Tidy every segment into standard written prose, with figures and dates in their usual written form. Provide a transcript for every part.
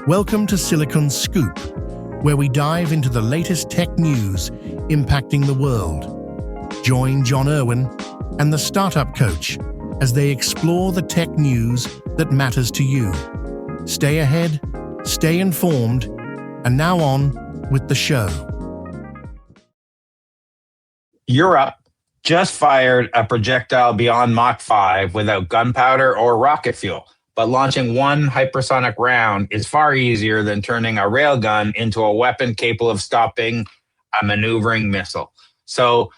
Welcome to Silicon Scoop, where we dive into the latest tech news impacting the world. Join John Irwin and the Startup Coach as they explore the tech news that matters to you. Stay ahead, stay informed, and now on with the show. Europe just fired a projectile beyond Mach 5 without gunpowder or rocket fuel. But launching one hypersonic round is far easier than turning a railgun into a weapon capable of stopping a maneuvering missile. So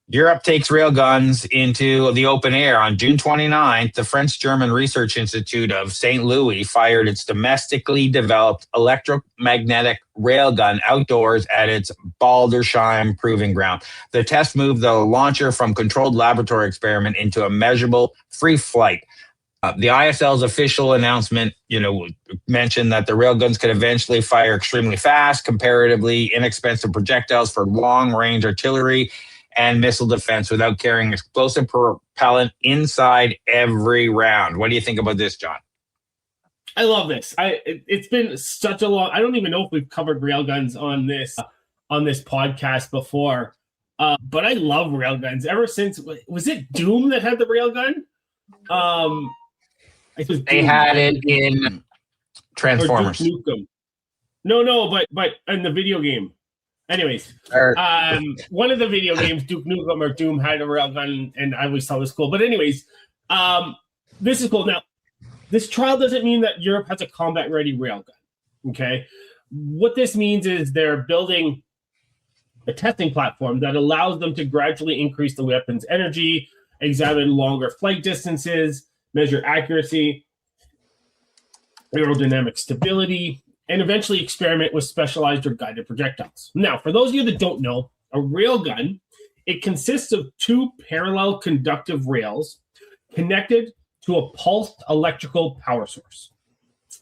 Europe takes railguns into the open air. On June 29th, the French-German Research Institute of St. Louis fired its domestically developed electromagnetic railgun outdoors at its Baldersheim proving ground. The test moved the launcher from controlled laboratory experiment into a measurable free flight. The ISL's official announcement, mentioned that the railguns could eventually fire extremely fast, comparatively inexpensive projectiles for long-range artillery and missile defense without carrying explosive propellant inside every round. What do you think about this, John? I love this. It's been such a long. I don't even know if we've covered railguns on this podcast before, but I love railguns. Ever since, was it Doom that had the railgun? They had it in Transformers. No, but in the video game. Anyways, one of the video games, Duke Nukem or Doom, had a railgun, and I always thought it was cool. But anyways, this is cool. Now, this trial doesn't mean that Europe has a combat-ready railgun, okay? What this means is they're building a testing platform that allows them to gradually increase the weapon's energy, examine longer flight distances, measure accuracy, aerodynamic stability, and eventually experiment with specialized or guided projectiles. Now, for those of you that don't know, a railgun, it consists of two parallel conductive rails connected to a pulsed electrical power source.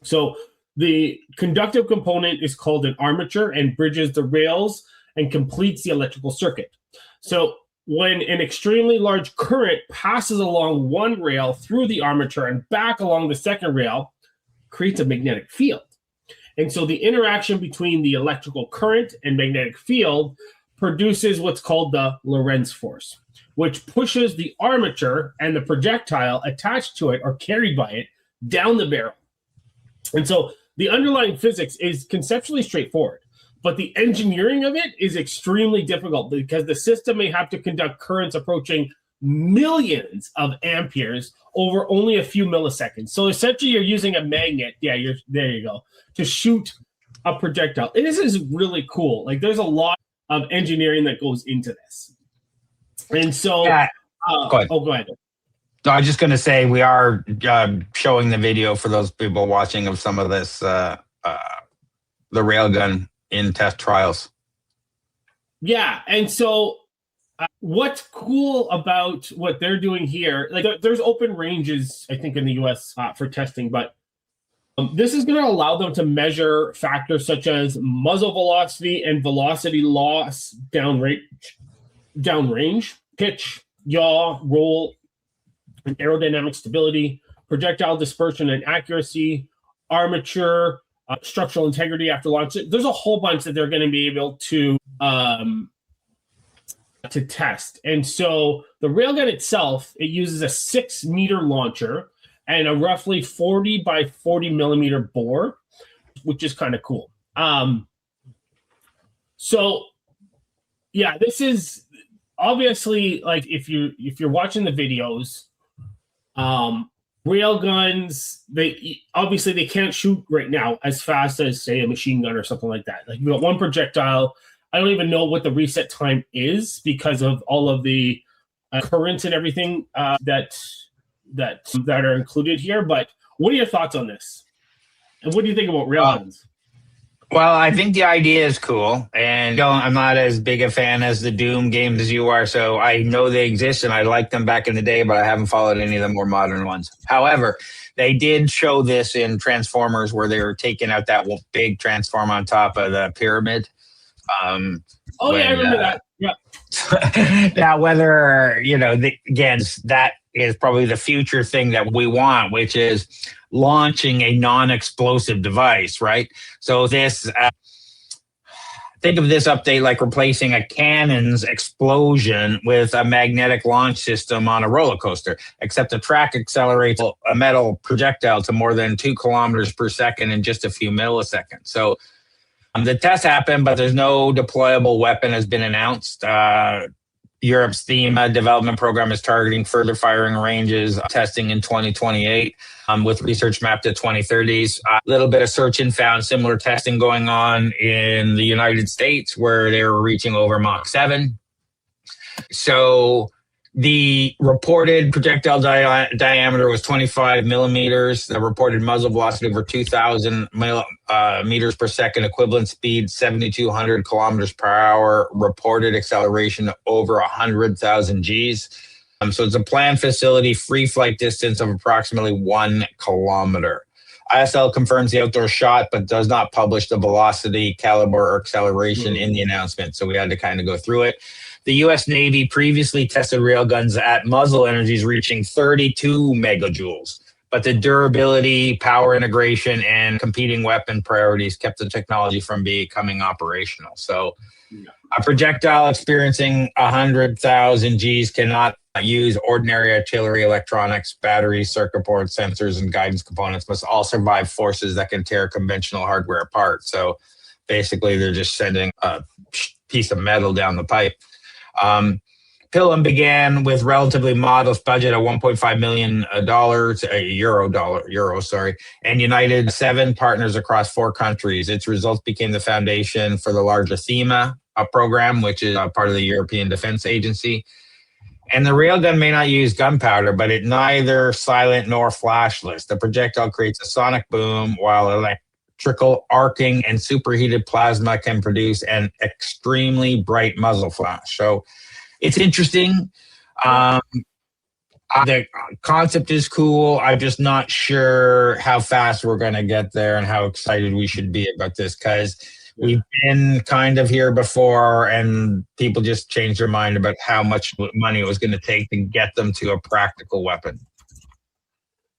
So the conductive component is called an armature and bridges the rails and completes the electrical circuit. So when an extremely large current passes along one rail through the armature and back along the second rail, creates a magnetic field. And so the interaction between the electrical current and magnetic field produces what's called the Lorentz force, which pushes the armature and the projectile attached to it or carried by it down the barrel. And so the underlying physics is conceptually straightforward, but the engineering of it is extremely difficult because the system may have to conduct currents approaching millions of amperes over only a few milliseconds. So essentially you're using a magnet, there you go, to shoot a projectile. And this is really cool. Like there's a lot of engineering that goes into this. And so, go ahead. No, I was just going to say we are showing the video for those people watching of some of this, the railgun in test trials. Yeah, and so what's cool about what they're doing here, like there's open ranges, I think, in the US for testing, but this is going to allow them to measure factors such as muzzle velocity and velocity loss downrange, pitch, yaw, roll, and aerodynamic stability, projectile dispersion and accuracy, armature, structural integrity after launch. There's a whole bunch that they're going to be able to test. And so the railgun itself, it uses a 6-meter launcher and a roughly 40 by 40 millimeter bore, which is kind of cool. So yeah, this is obviously, like, if you're watching the videos, railguns, they can't shoot right now as fast as, say, a machine gun or something like that. Like, you got one projectile. I don't even know what the reset time is because of all of the currents and everything that are included here. But what are your thoughts on this? And what do you think about railguns? Well, I think the idea is cool, and I'm not as big a fan as the Doom games as you are, so I know they exist, and I liked them back in the day, but I haven't followed any of the more modern ones. However, they did show this in Transformers where they were taking out that big transform on top of the pyramid. I remember that. Yeah. Now, whether, again, that is probably the future thing that we want, which is launching a non-explosive device, right? So this, think of this update like replacing a cannon's explosion with a magnetic launch system on a roller coaster, except the track accelerates a metal projectile to more than 2 kilometers per second in just a few milliseconds. So the test happened, but there's no deployable weapon has been announced. Europe's THEMA development program is targeting further firing ranges testing in 2028 with research mapped to 2030s. A little bit of search and found similar testing going on in the United States where they were reaching over Mach 7. So the reported projectile diameter was 25 millimeters. The reported muzzle velocity over 2,000 meters per second, equivalent speed 7,200 kilometers per hour, reported acceleration over 100,000 Gs. So it's a planned facility, free flight distance of approximately 1 kilometer. ISL confirms the outdoor shot, but does not publish the velocity, caliber, or acceleration in the announcement. So we had to kind of go through it. The U.S. Navy previously tested railguns at muzzle energies reaching 32 megajoules, but the durability, power integration, and competing weapon priorities kept the technology from becoming operational. So a projectile experiencing 100,000 Gs cannot use ordinary artillery, electronics, batteries, circuit boards, sensors, and guidance components, must all survive forces that can tear conventional hardware apart. So basically, they're just sending a piece of metal down the pipe. Pilum began with relatively modest budget of $1.5 million, and united 7 partners across 4 countries. Its results became the foundation for the larger THEMA program, which is part of the European Defense Agency. And the railgun may not use gunpowder, but it neither silent nor flashless. The projectile creates a sonic boom while electrical arcing and superheated plasma can produce an extremely bright muzzle flash. So it's interesting. The concept is cool. I'm just not sure how fast we're going to get there and how excited we should be about this, because we've been kind of here before and people just changed their mind about how much money it was going to take to get them to a practical weapon.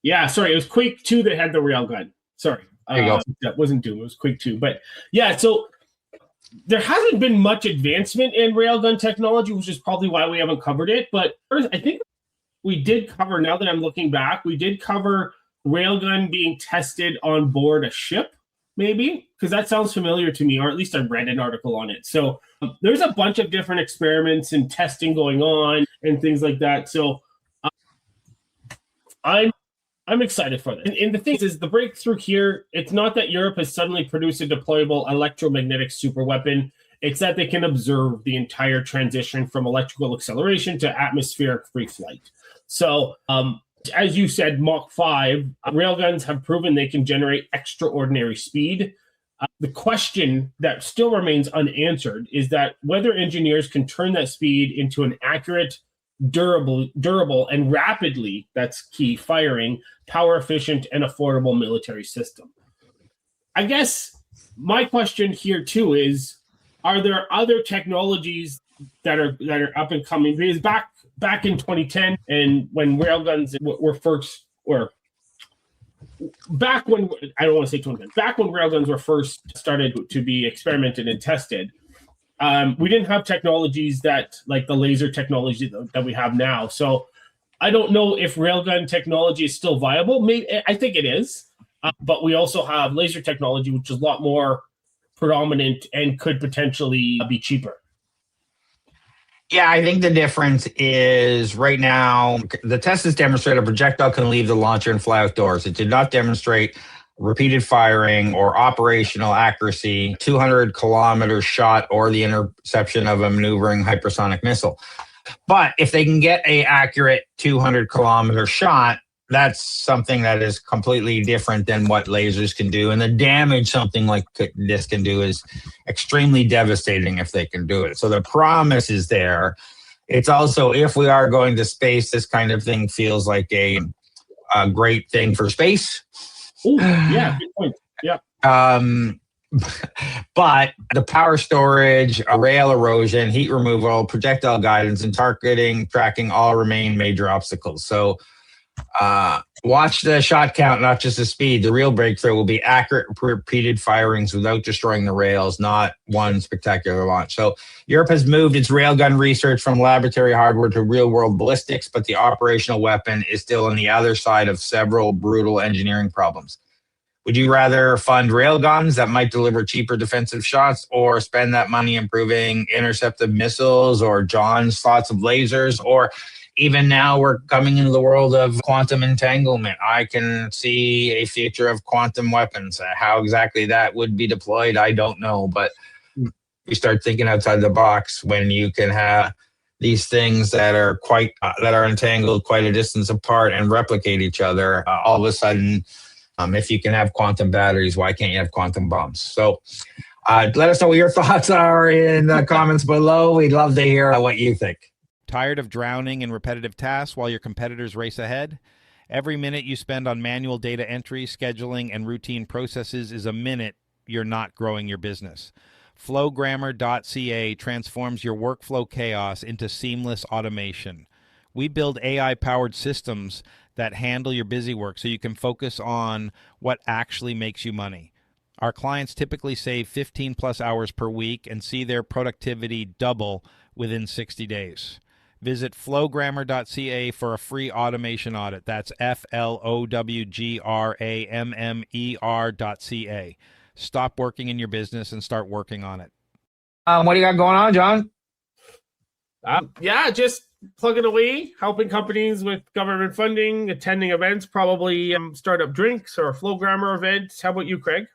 Yeah, sorry. It was Quake 2 that had the railgun. Sorry. There you go. That wasn't Doom. It was Quake 2. But yeah, so there hasn't been much advancement in railgun technology, which is probably why we haven't covered it. But first, I think we did cover, now that I'm looking back, we did cover railgun being tested on board a ship, maybe, because that sounds familiar to me, or at least I read an article on it. So there's a bunch of different experiments and testing going on and things like that. So I'm excited for this. And the thing is the breakthrough here, it's not that Europe has suddenly produced a deployable electromagnetic superweapon. It's that they can observe the entire transition from electrical acceleration to atmospheric free flight. So, as you said, Mach 5, railguns have proven they can generate extraordinary speed. The question that still remains unanswered is that whether engineers can turn that speed into an accurate, durable, and rapidly, that's key, firing, power efficient, and affordable military system. I guess my question here too is, are there other technologies that are up and coming? Because back in 2010, and when railguns were first, or back when, I don't want to say 2010, back when railguns were first started to be experimented and tested, we didn't have technologies that, like the laser technology that we have now. So I don't know if railgun technology is still viable. Maybe, I think it is, but we also have laser technology, which is a lot more predominant and could potentially be cheaper. Yeah, I think the difference is right now, the test has demonstrated a projectile can leave the launcher and fly outdoors. It did not demonstrate repeated firing or operational accuracy, 200 kilometer shot, or the interception of a maneuvering hypersonic missile. But if they can get an accurate 200 kilometer shot, that's something that is completely different than what lasers can do. And the damage something like this can do is extremely devastating if they can do it. So the promise is there. It's also, if we are going to space, this kind of thing feels like a great thing for space. Ooh, yeah, good point. Yeah. But the power storage, rail erosion, heat removal, projectile guidance, and targeting tracking all remain major obstacles. So watch the shot count, not just the speed. The real breakthrough will be accurate repeated firings without destroying the rails, not one spectacular launch. So Europe has moved its railgun research from laboratory hardware to real-world ballistics, but the operational weapon is still on the other side of several brutal engineering problems. Would you rather fund railguns that might deliver cheaper defensive shots, or spend that money improving interceptive missiles or John's thoughts of lasers? Or even now we're coming into the world of quantum entanglement. I can see a future of quantum weapons. How exactly that would be deployed, I don't know. But we start thinking outside the box when you can have these things that are entangled quite a distance apart and replicate each other. All of a sudden, if you can have quantum batteries, why can't you have quantum bombs? So let us know what your thoughts are in the comments below. We'd love to hear what you think. Tired of drowning in repetitive tasks while your competitors race ahead? Every minute you spend on manual data entry, scheduling, and routine processes is a minute you're not growing your business. Flowgrammer.ca transforms your workflow chaos into seamless automation. We build AI-powered systems that handle your busy work so you can focus on what actually makes you money. Our clients typically save 15 plus hours per week and see their productivity double within 60 days. Visit flowgrammer.ca for a free automation audit. That's flowgrammer.ca. Stop working in your business and start working on it. What do you got going on, John? Just plugging away, helping companies with government funding, attending events, probably startup drinks or Flowgrammer events. How about you, Craig?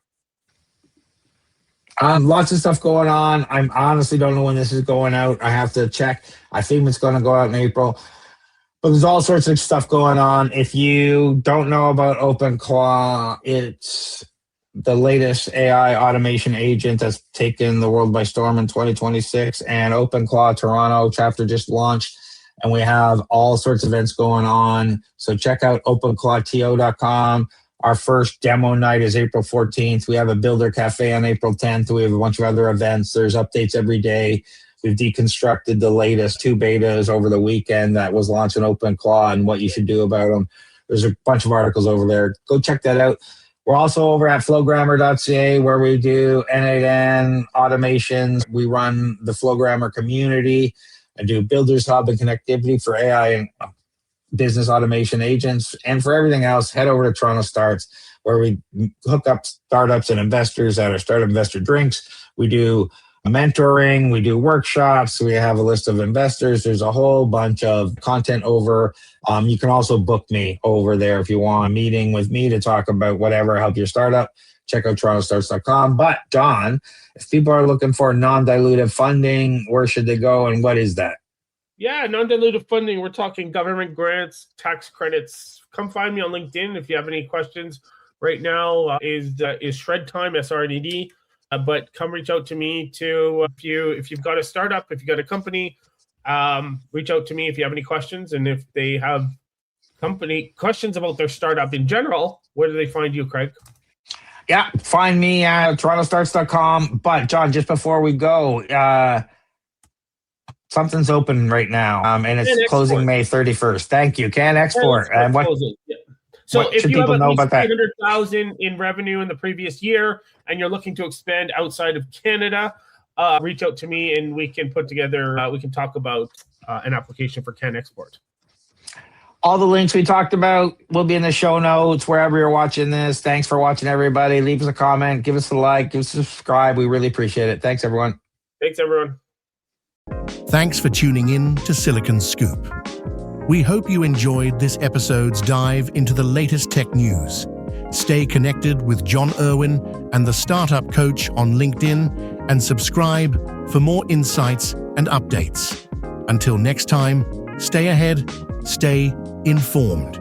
Lots of stuff going on. I honestly don't know when this is going out. I have to check. I think it's going to go out in April. But there's all sorts of stuff going on. If you don't know about OpenClaw, it's the latest AI automation agent that's taken the world by storm in 2026. And OpenClaw Toronto chapter just launched. And we have all sorts of events going on. So check out openclawto.com. Our first demo night is April 14th. We have a Builder Cafe on April 10th. We have a bunch of other events. There's updates every day. We've deconstructed the latest 2 betas over the weekend that was launched in OpenClaw and what you should do about them. There's a bunch of articles over there. Go check that out. We're also over at flowgrammer.ca where we do N8N automations. We run the Flowgrammer community. I do Builders Hub and connectivity for AI and business automation agents. And for everything else, head over to TorontoStarts where we hook up startups and investors at our Startup Investor Drinks. We do mentoring, we do workshops, we have a list of investors. There's a whole bunch of content over. You can also book me over there if you want a meeting with me to talk about whatever, help your startup. Check out TorontoStarts.com. But John, if people are looking for non-dilutive funding, where should they go and what is that? Yeah, non-dilutive funding. We're talking government grants, tax credits. Come find me on LinkedIn if you have any questions. Right now is shred time, SRNED. But come reach out to me too. If you've got a startup, if you've got a company, reach out to me if you have any questions. And if they have company questions about their startup in general, where do they find you, Craig? Yeah, find me at TorontoStarts.com. But John, just before we go, something's open right now, and it's closing May 31st. Thank you. Can Export. And what? Yeah. So if you have at least 300,000 in revenue in the previous year and you're looking to expand outside of Canada, reach out to me and we can put together, we can talk about an application for Can Export. All the links we talked about will be in the show notes, wherever you're watching this. Thanks for watching, everybody. Leave us a comment, give us a like, give us a subscribe. We really appreciate it. Thanks, everyone. Thanks, everyone. Thanks for tuning in to Silicon Scoop. We hope you enjoyed this episode's dive into the latest tech news. Stay connected with John Irwin and the Startup Coach on LinkedIn and subscribe for more insights and updates. Until next time, stay ahead, stay informed.